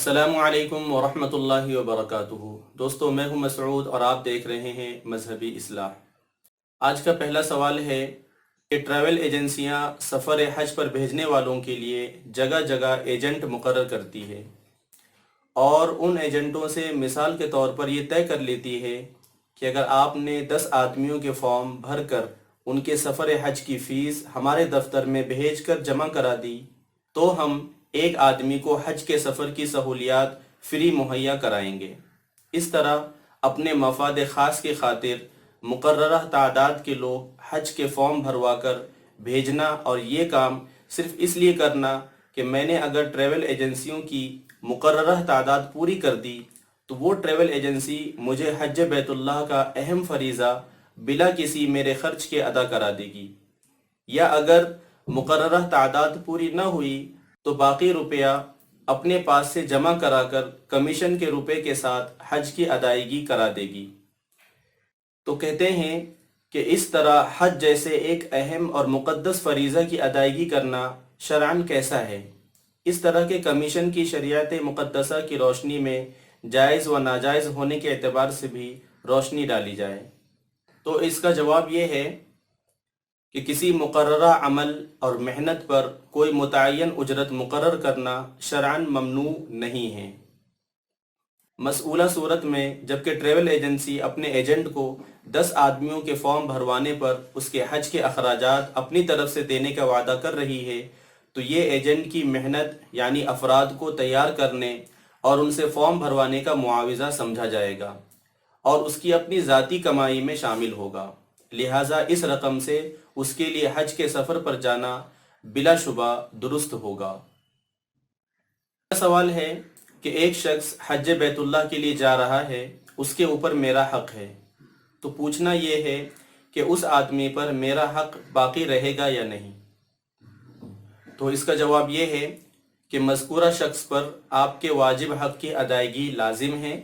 अस्सलामु अलैकुम वरहमतुल्लाहि वबरकातुहू। दोस्तों, मैं हूं मसऊद और आप देख रहे हैं मजहबी इसलाह। आज का पहला सवाल है कि ट्रैवल एजेंसियां सफ़र हज पर भेजने वालों के लिए जगह जगह एजेंट मुकर्रर करती है और उन एजेंटों से मिसाल के तौर पर ये तय कर लेती है कि अगर आपने 10 आदमियों के फॉर्म भर कर उनके सफ़र हज की फ़ीस हमारे दफ्तर में भेज कर जमा करा दी तो हम एक आदमी को हज के सफ़र की सहूलियात फ्री मुहैया कराएंगे। इस तरह अपने मफाद ख़ास की खातिर मुकर्ररा तादाद के लोग हज के फॉर्म भरवा कर भेजना, और ये काम सिर्फ इसलिए करना कि मैंने अगर ट्रैवल एजेंसियों की मुकर्ररा तादाद पूरी कर दी तो वो ट्रैवल एजेंसी मुझे हज बैतुल्लाह का अहम फरीज़ा बिला किसी मेरे ख़र्च के अदा करा देगी, या अगर मुकर्ररा तादाद पूरी न हुई तो बाकी रुपया अपने पास से जमा कराकर कमीशन के रुपए के साथ हज की अदायगी करा देगी। तो कहते हैं कि इस तरह हज जैसे एक अहम और मुक़द्दस फरीज़ा की अदायगी करना शरअन कैसा है। इस तरह के कमीशन की शरीयत मुक़द्दसा की रोशनी में जायज़ व नाजायज़ होने के एतबार से भी रोशनी डाली जाए। तो इसका जवाब ये है कि किसी मुकर्ररा अमल और मेहनत पर कोई मुतय्यन उजरत मुकर्रर करना शरअन ममनू नहीं है। मसऊला सूरत में जबकि ट्रैवल एजेंसी अपने एजेंट को 10 आदमियों के फॉर्म भरवाने पर उसके हज के अखराजात अपनी तरफ से देने का वादा कर रही है, तो ये एजेंट की मेहनत यानी अफराद को तैयार करने और उनसे फॉर्म भरवाने का मुआवजा समझा जाएगा और उसकी अपनी ज़ाती कमाई में शामिल होगा। लिहाजा इस रकम से उसके लिए हज के सफ़र पर जाना बिलाशुबा दुरुस्त होगा। सवाल है कि एक शख्स हज बैतुल्लाह के लिए जा रहा है, उसके ऊपर मेरा हक़ है, तो पूछना ये है कि उस आदमी पर मेरा हक़ बाकी रहेगा या नहीं। तो इसका जवाब ये है कि मज़कूरा शख्स पर आपके वाजिब हक़ की अदायगी लाजिम है।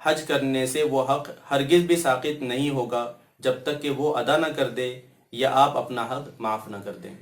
हज करने से वो हक़ हरगिज़ भी साक़ित नहीं होगा जब तक कि वो अदा न कर दे या आप अपना हक़ माफ़ न कर दें।